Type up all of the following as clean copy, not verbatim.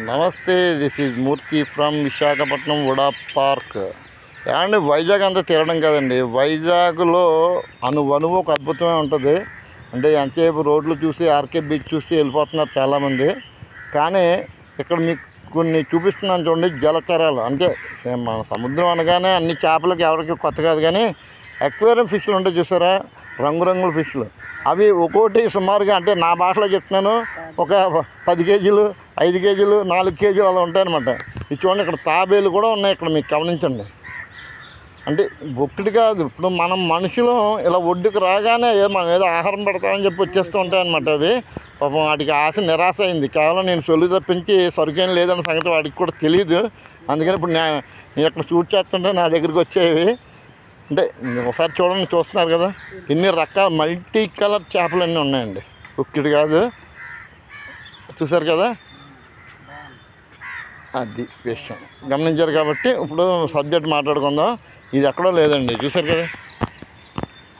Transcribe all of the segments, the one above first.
నమస్తే, this is Murthy from Visakhapatnam VUDA park. ఏమండి, వైజాగ్ అంతా తిరగడం కదండి. వైజాగ్లో అనువనువు ఒక అద్భుతమే ఉంటుంది. అంటే ఎంతసేపు రోడ్లు చూసి ఆర్కే బీచ్ చూసి వెళ్ళిపోతున్నారు చాలామంది. కానీ ఇక్కడ మీకు కొన్ని చూపిస్తున్నాను చూడండి. జలచరాలు అంటే మన సముద్రం అనగానే అన్ని చేపలకి ఎవరికి కొత్త కాదు, కానీ అక్వేరియం ఫిష్లు ఉంటాయి చూసారా, రంగురంగుల ఫిష్లు. అవి ఒక్కోటి సుమారుగా, అంటే నా భాషలో చెప్తున్నాను, ఒక 10 కేజీలు, 5 కేజీలు, 4 కేజీలు అలా ఉంటాయన్నమాట. ఇది చూడండి, ఇక్కడ తాబేలు కూడా ఉన్నాయి. ఇక్కడ మీకు గమనించండి. అంటే ఒక్కటి కాదు, ఇప్పుడు మనం మనుషులు ఇలా ఒడ్డుకు రాగానే మనం ఏదో ఆహారం పెడతామని చెప్పి వచ్చేస్తూ ఉంటాయన్నమాట. అవి పాపం వాటికి ఆశ నిరాశ అయింది. కేవలం నేను సొల్లు తప్పించి సరుకేం లేదన్న సంగతి వాడికి కూడా తెలియదు. అందుకని ఇప్పుడు నేను ఇక్కడ షూట్ చేస్తుంటే నా దగ్గరికి వచ్చేవి. అంటే ఒకసారి చూడండి, చూస్తున్నారు కదా ఎన్ని రకాల మల్టీ కలర్ చేపలు అన్నీ ఉన్నాయండి. ఒక్కటి కాదు, చూసారు కదా, అది విషయం గమనించారు. కాబట్టి ఇప్పుడు సబ్జెక్ట్ మాట్లాడుకుందాం. ఇది ఎక్కడో లేదండి, చూసారు కదా,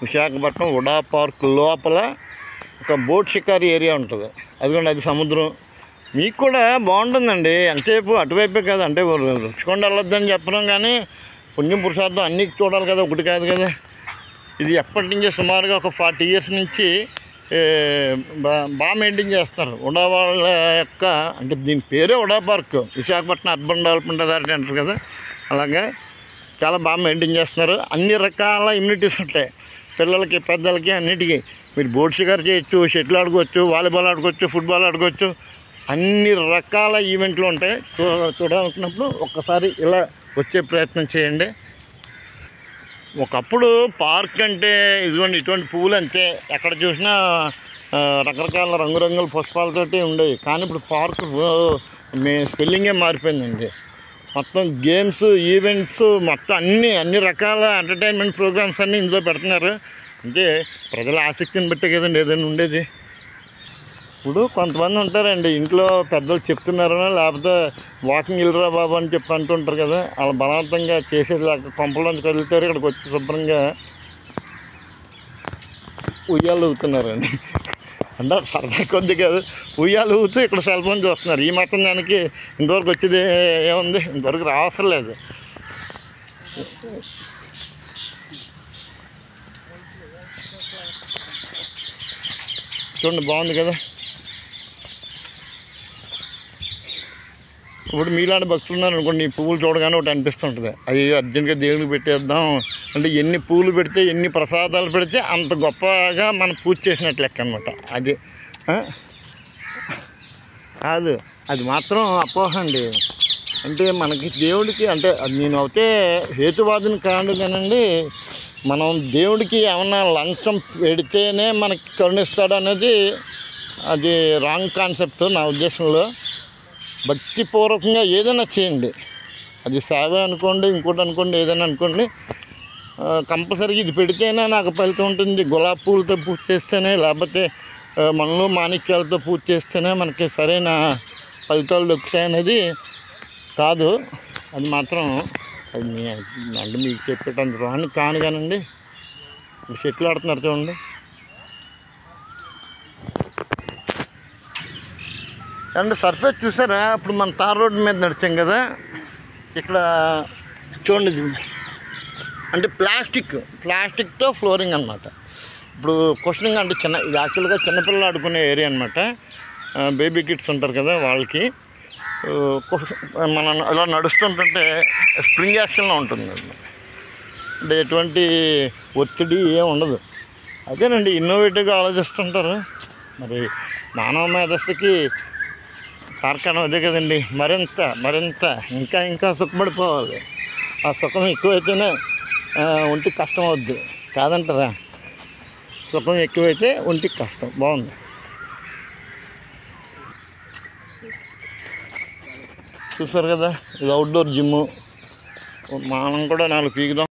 విశాఖపట్నం వుడా పార్క్ లోపల ఒక బోట్ షికారి ఏరియా ఉంటుంది. అదిగోండి, అది సముద్రం. మీకు కూడా బాగుంటుందండి. ఎంతసేపు అటువైపే కదా, అంటే రుచికొండ వెళ్ళొద్దని చెప్పడం, కానీ పుణ్యం పురుషార్థం అన్నీ చూడాలి కదా, ఒకటి కాదు కదా. ఇది ఎప్పటి నుంచో సుమారుగా ఒక 40 years నుంచి బాగా మెయింటైన్ చేస్తారు. వుడా వాళ్ళ యొక్క, అంటే దీని పేరే VUDA park, Visakhapatnam urban development authority అంటారు కదా, అలాగే చాలా బాగా మెయింటైన్ చేస్తున్నారు. అన్ని రకాల ఇమ్యూనిటీస్ ఉంటాయి, పిల్లలకి పెద్దలకి అన్నిటికీ. మీరు బోట్ షికారు చేయొచ్చు, షటిల్ ఆడుకోవచ్చు, వాలీబాల్ ఆడుకోవచ్చు, ఫుట్బాల్ ఆడుకోవచ్చు, అన్ని రకాల ఈవెంట్లు ఉంటాయి. చూడాలనుకున్నప్పుడు ఒక్కసారి ఇలా వచ్చే ప్రయత్నం చేయండి. ఒకప్పుడు పార్క్ అంటే ఇదిగోండి ఇటువంటి పువ్వులు అంతే, ఎక్కడ చూసినా రకరకాల రంగురంగుల పుష్పాలతోటి ఉండేవి. కానీ ఇప్పుడు పార్క్ స్పెల్లింగే మారిపోయిందండి. మొత్తం గేమ్స్, ఈవెంట్స్, మొత్తం అన్ని రకాల ఎంటర్టైన్మెంట్ ప్రోగ్రామ్స్ అన్నీ ఇందులో పెడుతున్నారు. అంటే ప్రజల ఆసక్తిని బట్టే కదండి ఏదైనా ఉండేది. ఇప్పుడు కొంతమంది ఉంటారండి, ఇంట్లో పెద్దలు చెప్తున్నారనో లేకపోతే వాకింగ్ వెళ్ళరా బాబు అని చెప్పి అంటుంటారు కదా, అలా బలవంతంగా చేసేది లేక కొంపలోంచి కదులుతారు. ఇక్కడికి వచ్చి శుభ్రంగా ఉయ్యాలు ఊగుతున్నారండి. అంటే సరదా కొద్ది కాదు, ఉయ్యాలు ఊగుతూ ఇక్కడ సెల్ ఫోన్ చూస్తున్నారు. ఈ మాత్రం దానికి ఇంతవరకు వచ్చేది ఏముంది, ఇంతవరకు రావసరం లేదు. చూడండి, బాగుంది కదా. ఇప్పుడు మీలాంటి భక్తులు ఉన్నారు అనుకోండి, ఈ పువ్వులు చూడగానే ఒకటి అనిపిస్తుంటుంది, అవి అర్జెంట్గా దేవుడికి పెట్టేద్దాం. అంటే ఎన్ని పువ్వులు పెడితే, ఎన్ని ప్రసాదాలు పెడితే అంత గొప్పగా మనం పూజ చేసినట్లు లెక్క అనమాట. అది కాదు, అది మాత్రం అపోహ అండి. అంటే మనకి దేవుడికి, అంటే నేను అయితే హేతువాదిని కాదు కానండి, మనం దేవుడికి ఏమన్నా లంచం పెడితేనే మనకి కరుణిస్తాడు అనేది అది రాంగ్ కాన్సెప్ట్ నా ఉద్దేశంలో. భక్తిపూర్వకంగా ఏదైనా చేయండి, అది సేవ అనుకోండి, ఇంకోటి అనుకోండి, ఏదైనా అనుకోండి, కంపల్సరీగా ఇది పెడితేనే నాకు ఫలితం ఉంటుంది. గులాబీ పూలతో పూజ చేస్తేనే, లేకపోతే మనలో మాణిక్యాలతో పూజ చేస్తేనే మనకి సరైన ఫలితాలు దొరుకుతాయనేది కాదు. అది మాత్రం అది అంటే మీకు చెప్పేటంత రోహాన్ని కాను కానండి. షటిల్ ఆడుతున్నారు చూడండి. అండ్ సర్ఫేస్ చూసారా, ఇప్పుడు మన తార్ రోడ్డు మీద నడిచాం కదా, ఇక్కడ చూడండి, అంటే ప్లాస్టిక్తో ఫ్లోరింగ్ అనమాట. ఇప్పుడు క్వశ్చనింగ్ అంటే ఇది యాక్చువల్గా చిన్నపిల్లలు ఆడుకునే ఏరియా అనమాట. బేబీ కిడ్స్ ఉంటారు కదా, వాళ్ళకి మనం ఇలా నడుస్తుంటుంటే స్ప్రింగ్ యాక్షన్లో ఉంటుంది అనమాట. అంటే ఎటువంటి ఒత్తిడి ఏం ఉండదు. అదేనండి, ఇన్నోవేటివ్గా ఆలోచిస్తుంటారు. మరి మానవ మేధస్సుకి కార్ఖానం అదే కదండి. మరింత ఇంకా సుఖపడిపోవాలి. ఆ సుఖం ఎక్కువైతేనే ఒంటికి కష్టం అవుద్ది, కాదంటారా? సుఖం ఎక్కువైతే ఒంటికి కష్టం. బాగుంది, చూసారు కదా. ఇది అవుట్డోర్ జిమ్ము. మనం కూడా 4 పీకుదాం.